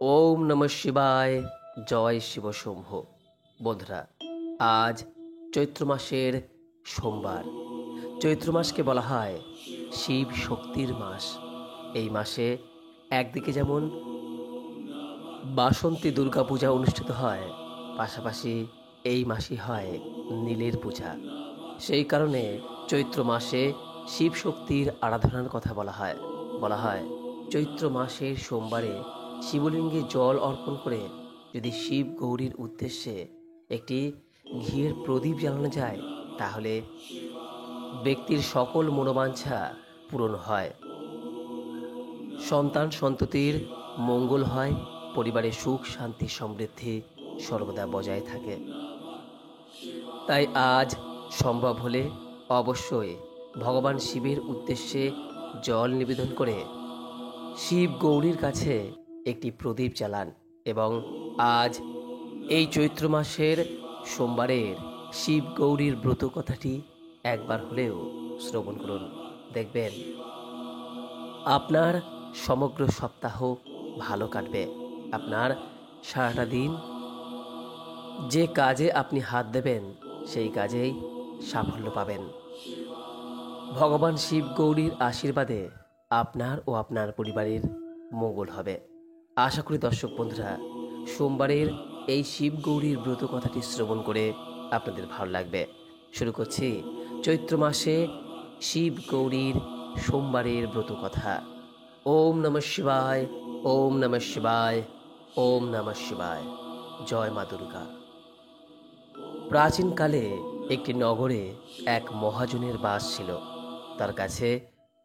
ওম নমঃ শিবায়। জয় শিব শম্ভ। বন্ধুরা, আজ চৈত্র মাসের সোমবার। চৈত্র মাসকে বলা হয় শিব শক্তির মাস। এই মাসে একদিকে যেমন বাসন্তী দুর্গাপূজা অনুষ্ঠিত হয়, পাশাপাশি এই মাসই হয় নীলের পূজা। সেই কারণে চৈত্র মাসে শিব শক্তির আরাধনার কথা বলা হয় চৈত্র মাসের সোমবারে শিবলিঙ্গে জল অর্পণ করে যদি শিব গৌরীর উদ্দেশ্যে একটি ঘিয়ের প্রদীপ জ্বালানো যায়, তাহলে ব্যক্তির সকল মনোবাঞ্ছা পূরণ হয়, সন্তান সন্ততির মঙ্গল হয়, পরিবারে সুখ শান্তি সমৃদ্ধি সর্বদা বজায় থাকে। তাই আজ সম্ভব হলে অবশ্যই ভগবান শিবের উদ্দেশ্যে জল নিবেদন করে শিব গৌরীর কাছে একটি প্রদীপ জ্বালান এবং আজ এই চৈত্র মাসের সোমবারের শিব গৌরীর ব্রত কথাটি একবার হলেও শ্রবণ করুন। দেখবেন আপনার সমগ্র সপ্তাহ ভালো কাটবে। আপনার সারাটা দিন যে কাজে আপনি হাত দেবেন সেই কাজেই সাফল্য পাবেন। ভগবান শিব গৌরীর আশীর্বাদে আপনার ও আপনার পরিবারের মঙ্গল হবে। আশা করি দর্শক বন্ধুরা, সোমবারের এই শিব গৌরীর ব্রত কথাটি শ্রবণ করে আপনাদের ভালো লাগবে। শুরু করছি চৈত্র মাসে শিব গৌরীর সোমবারের ব্রত কথা। ওম নমঃ শিবায়, ওম নমঃ শিবায়, ওম নমঃ শিবায়। জয় মা দুর্গা। প্রাচীনকালে একটি নগরে এক মহাজনের বাস ছিল। তার কাছে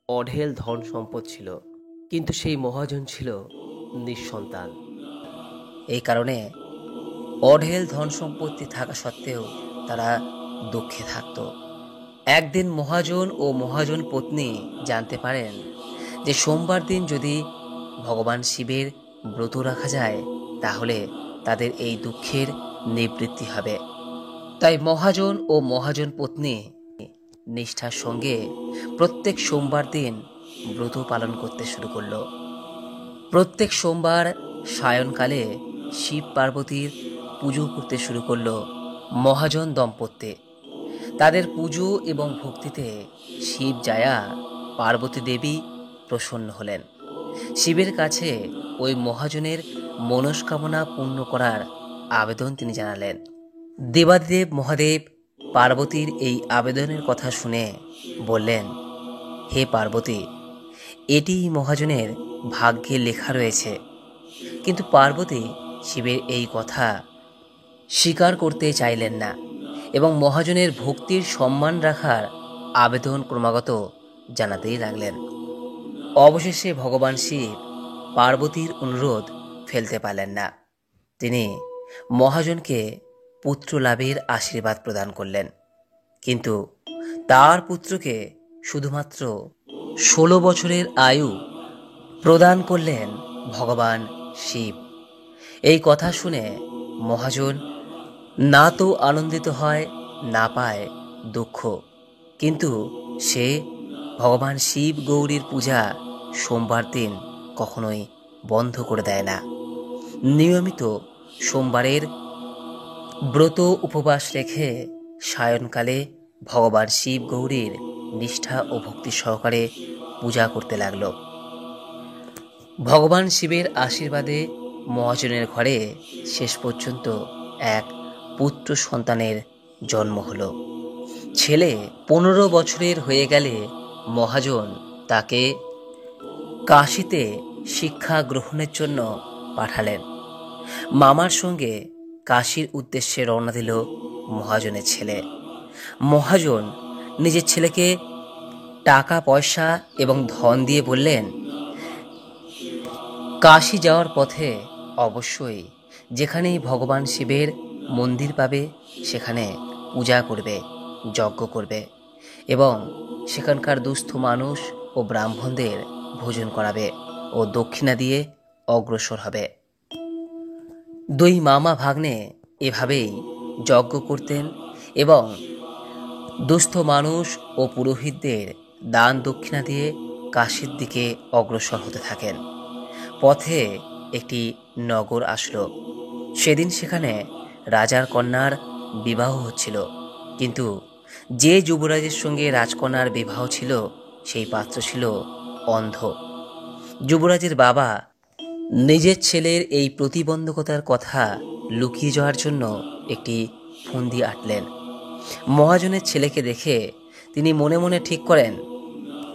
অঢেল ধন সম্পদ ছিল, কিন্তু সেই মহাজন ছিল নিঃসন্তান। এই কারণে অঢেল ধন সম্পত্তি থাকা সত্ত্বেও তারা দুঃখে থাকত। একদিন মহাজন ও মহাজন পত্নী জানতে পারেন যে সোমবার দিন যদি ভগবান শিবের ব্রত রাখা যায়, তাহলে তাদের এই দুঃখের নিবৃত্তি হবে। তাই মহাজন ও মহাজন পত্নী নিষ্ঠার সঙ্গে প্রত্যেক সোমবার দিন ব্রত পালন করতে শুরু করলো। প্রত্যেক সোমবার সায়ংকালে শিব পার্বতীর পুজো করতে শুরু করলো মহাজন দম্পতি। তাদের পুজো এবং ভক্তিতে শিব জায়া পার্বতী দেবী প্রসন্ন হলেন। শিবের কাছে ওই মহাজনের মনস্কামনা পূর্ণ করার আবেদন তিনি জানালেন। দেবাদিদেব মহাদেব পার্বতীর এই আবেদনের কথা শুনে বললেন, হে পার্বতী, এটি মহাজনের ভাগ্যে লেখা রয়েছে। কিন্তু পার্বতী শিবের এই কথা স্বীকার করতে চাইলেন না এবং মহাজনের ভক্তির সম্মান রাখার আবেদন ক্রমাগত জানাতেই লাগলেন। অবশেষে ভগবান শিব পার্বতীর অনুরোধ ফেলতে পারলেন না। তিনি মহাজনকে পুত্র লাভের আশীর্বাদ প্রদান করলেন, কিন্তু তার পুত্রকে শুধুমাত্র 16 বছরের আয়ু প্রদান করলেন ভগবান শিব। এই কথা শুনে মহাজন না তো আনন্দিত হয়, না পায় দুঃখ, কিন্তু সে ভগবান শিব গৌরীর পূজা সোমবার দিন কখনোই বন্ধ করে দেয় না। নিয়মিত সোমবারের ব্রত উপবাস রেখে সায়ংকালে ভগবান শিব গৌরীর নিষ্ঠা ও ভক্তি সহকারে পূজা করতে লাগল। ভগবান শিবের আশীর্বাদে মহাজনের ঘরে শেষ পর্যন্ত এক পুত্র সন্তানের জন্ম হলো। ছেলে 15 বছরের হয়ে গেলে মহাজন তাকে কাশীতে শিক্ষা গ্রহণের জন্য পাঠালেন। মামার সঙ্গে কাশীর উদ্দেশ্যে রওনা দিল মহাজনের ছেলে। মহাজন নিজের ছেলেকে টাকা পয়সা এবং ধন দিয়ে বললেন, কাশী যাওয়ার পথে অবশ্যই যেখানেই ভগবান শিবের মন্দির পাবে সেখানে পূজা করবে, যজ্ঞ করবে এবং সেখানকার দুস্থ মানুষ ও ব্রাহ্মণদের ভোজন করাবে ও দক্ষিণা দিয়ে অগ্রসর হবে। দুই মামা ভাগ্নে এভাবেই যজ্ঞ করতেন এবং দুস্থ মানুষ ও পুরোহিতদের দান দক্ষিণা দিয়ে কাশীর দিকে অগ্রসর হতে থাকেন। পথে একটি নগর আসলো। সেদিন সেখানে রাজার কন্যার বিবাহ হচ্ছিল, কিন্তু যে যুবরাজের সঙ্গে রাজকন্যার বিবাহ ছিল সেই পাত্র ছিল অন্ধ। যুবরাজের বাবা নিজের ছেলের এই প্রতিবন্ধকতার কথা লুকিয়ে যাওয়ার জন্য একটি ফন্দি আঁটলেন। মহাজনের ছেলেকে দেখে তিনি মনে মনে ঠিক করেন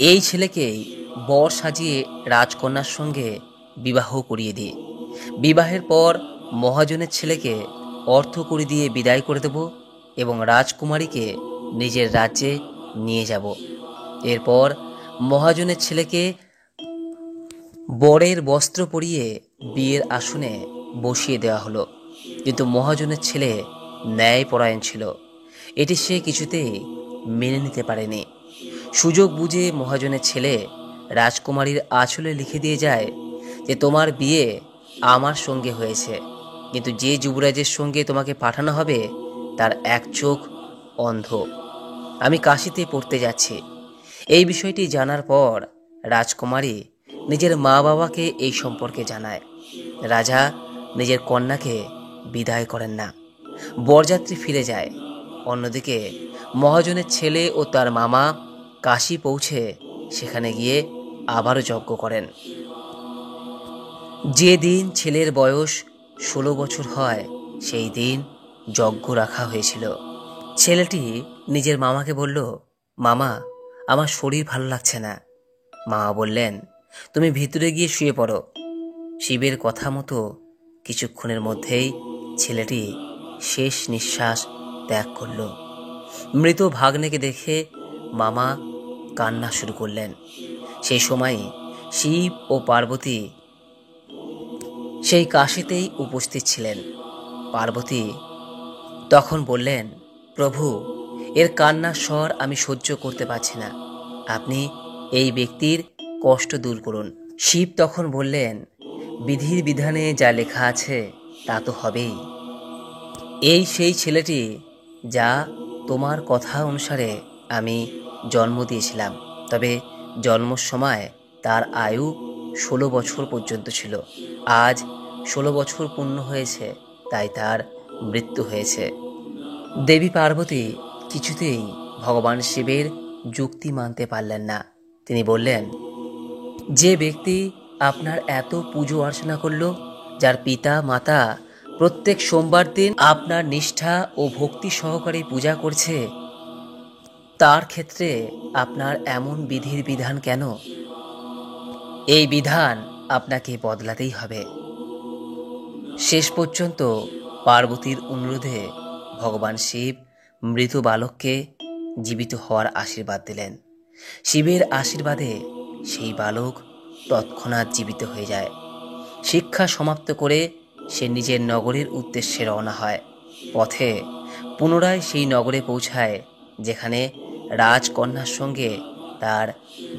এই ছেলেকেই বর সাজিয়ে রাজকন্যার সঙ্গে বিবাহ করিয়ে দিই। বিবাহের পর মহাজনের ছেলেকে অর্থ কড়ি দিয়ে বিদায় করে দেব এবং রাজকুমারীকে নিজের রাজ্যে নিয়ে যাব। এরপর মহাজনের ছেলেকে বরের বস্ত্র পরিয়ে বিয়ের আসনে বসিয়ে দেওয়া হলো। কিন্তু মহাজনের ছেলে ন্যায়পরায়ণ ছিল, এটি সে কিছুতেই মেনে নিতে পারেনি। সুযোগ বুঝে মহাজনের ছেলে রাজকুমারীর আঁচলে লিখে দিয়ে যায় যে তোমার বিয়ে আমার সঙ্গে হয়েছে, কিন্তু যে যুবরাজের সঙ্গে তোমাকে পাঠানো হবে তার এক চোখ অন্ধ। আমি কাশিতে পড়তে যাচ্ছি। এই বিষয়টি জানার পর রাজকুমারী নিজের মা বাবাকে এই সম্পর্কে জানায়। রাজা নিজের কন্যাকে বিদায় করেন না, বরযাত্রী ফিরে যায়। অন্যদিকে মহাজনের ছেলে ও তার মামা কাশী পৌঁছে সেখানে গিয়ে আবারও যজ্ঞ করেন। যে দিন ছেলের বয়স 16 বছর হয় সেই দিন যজ্ঞ রাখা হয়েছিল। ছেলেটি নিজের মামাকে বলল, মামা, আমার শরীর ভালো লাগছে না। মামা বললেন, তুমি ভিতরে গিয়ে শুয়ে পড়ো। শিবের কথা মতো কিছুক্ষণের মধ্যেই ছেলেটি শেষ নিঃশ্বাস ত্যাগ করল। মৃত ভাগ্নেকে দেখে মামা কান্না শুরু করলেন। সেই সময় শিব ও পার্বতী সেই কাশিতেই উপস্থিত ছিলেন। পার্বতী তখন বললেন, প্রভু, এর কান্নার স্বর আমি সহ্য করতে পারছি না, আপনি এই ব্যক্তির কষ্ট দূর করুন। শিব তখন বললেন, বিধির বিধানে যা লেখা আছে তা তো হবেই। এই সেই ছেলেটি যা তোমার কথা অনুসারে আমি জন্ম দিয়েছিলাম, তবে জন্মের সময় তার আয়ু 16 বছর পর্যন্ত ছিল। আজ 16 বছর পূর্ণ হয়েছে, তাই তার মৃত্যু হয়েছে। দেবী পার্বতী কিছুতেই ভগবান শিবের যুক্তি মানতে পারলেন না। তিনি বললেন, যে ব্যক্তি আপনার এত পুজো অর্চনা করল, যার পিতা মাতা প্রত্যেক সোমবার দিন আপনার নিষ্ঠা ও ভক্তি সহকারে পূজা করছে, তার ক্ষেত্রে আপনার এমন বিধির বিধান কেন? এই বিধান আপনাকে বদলাতেই হবে। শেষ পর্যন্ত পার্বতীর অনুরোধে ভগবান শিব মৃত বালককে জীবিত হওয়ার আশীর্বাদ দিলেন। শিবের আশীর্বাদে সেই বালক তৎক্ষণাৎ জীবিত হয়ে যায়। শিক্ষা সমাপ্ত করে সে নিজের নগরের উদ্দেশ্যে রওনা হয়। পথে পুনরায় সেই নগরে পৌঁছায় যেখানে রাজকন্যার সঙ্গে তার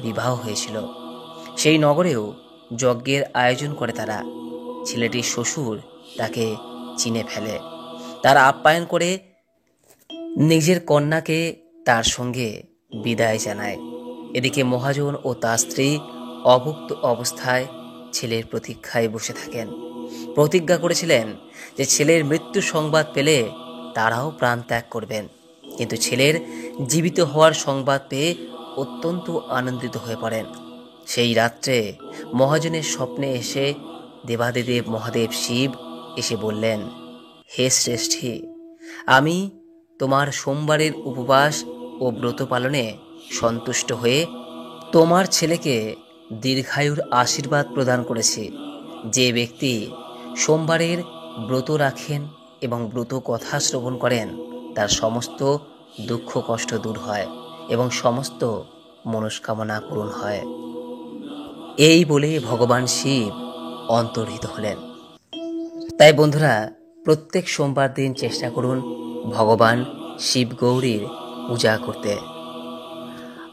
বিবাহ হয়েছিল। সেই নগরেও যজ্ঞের আয়োজন করে তারা। ছেলেটির শ্বশুর তাকে চিনে ফেলে, তার আপ্যায়ন করে নিজের কন্যাকে তার সঙ্গে বিদায় জানায়। এদিকে মহাজন ও তার স্ত্রী অভুক্ত অবস্থায় ছেলের প্রতীক্ষায় বসে থাকেন। প্রতিজ্ঞা করেছিলেন যে ছেলের মৃত্যু সংবাদ পেলে তারাও প্রাণ ত্যাগ করবেন, কিন্তু ছেলের জীবিত হওয়ার সংবাদ পেয়ে অত্যন্ত আনন্দিত হয়ে পড়েন। সেই রাত্রে মহাজনের স্বপ্নে এসে দেবাদিদেব মহাদেব শিব এসে বললেন, হে শ্রেষ্ঠী, আমি তোমার সোমবারের উপবাস ও ব্রত পালনে সন্তুষ্ট হয়ে তোমার ছেলেকে দীর্ঘায়ুর আশীর্বাদ প্রদান করেছি। যে ব্যক্তি সোমবারের ব্রত রাখেন এবং ব্রত কথা শ্রবণ করেন, তার সমস্ত দুঃখ কষ্ট দূর হয় এবং সমস্ত মনস্কামনা পূরণ হয়। এই বলে ভগবান শিব অন্তর্হিত হলেন। তাই বন্ধুরা, প্রত্যেক সোমবার দিন চেষ্টা করুন ভগবান শিব গৌরীর পূজা করতে।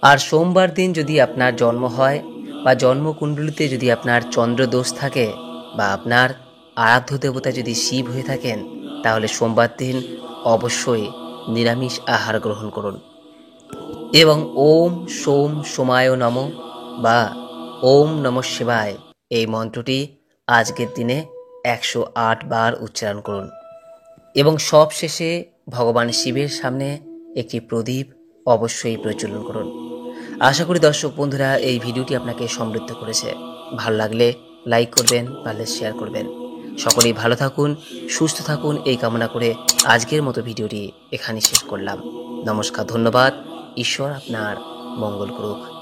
আর সোমবার দিন যদি আপনার জন্ম হয় বা জন্মকুণ্ডলিতে যদি আপনার চন্দ্রদোষ থাকে বা আপনার আরাধ্য দেবতা যদি শিব হয়ে থাকেন, তাহলে সোমবার দিন অবশ্যই নিরামিষ আহার গ্রহণ করুন এবং ওম সোম সোমায় নমঃ বা ওম নমঃ শিবায় এই মন্ত্রটি আজকের দিনে 108 বার উচ্চারণ করুন এবং সব শেষে ভগবান শিবের সামনে একটি প্রদীপ অবশ্যই প্রজ্বলন করুন। আশা করি দর্শক বন্ধুরা এই ভিডিওটি আপনাকে সমৃদ্ধ করেছে। ভালো লাগলে লাইক করবেন, পারলে শেয়ার করবেন। সকলেই ভালো থাকুন, সুস্থ থাকুন এই কামনা করে আজকের মতো ভিডিওটি এখানেই শেষ করলাম। নমস্কার, ধন্যবাদ। ঈশ্বর আপনার মঙ্গল করুক।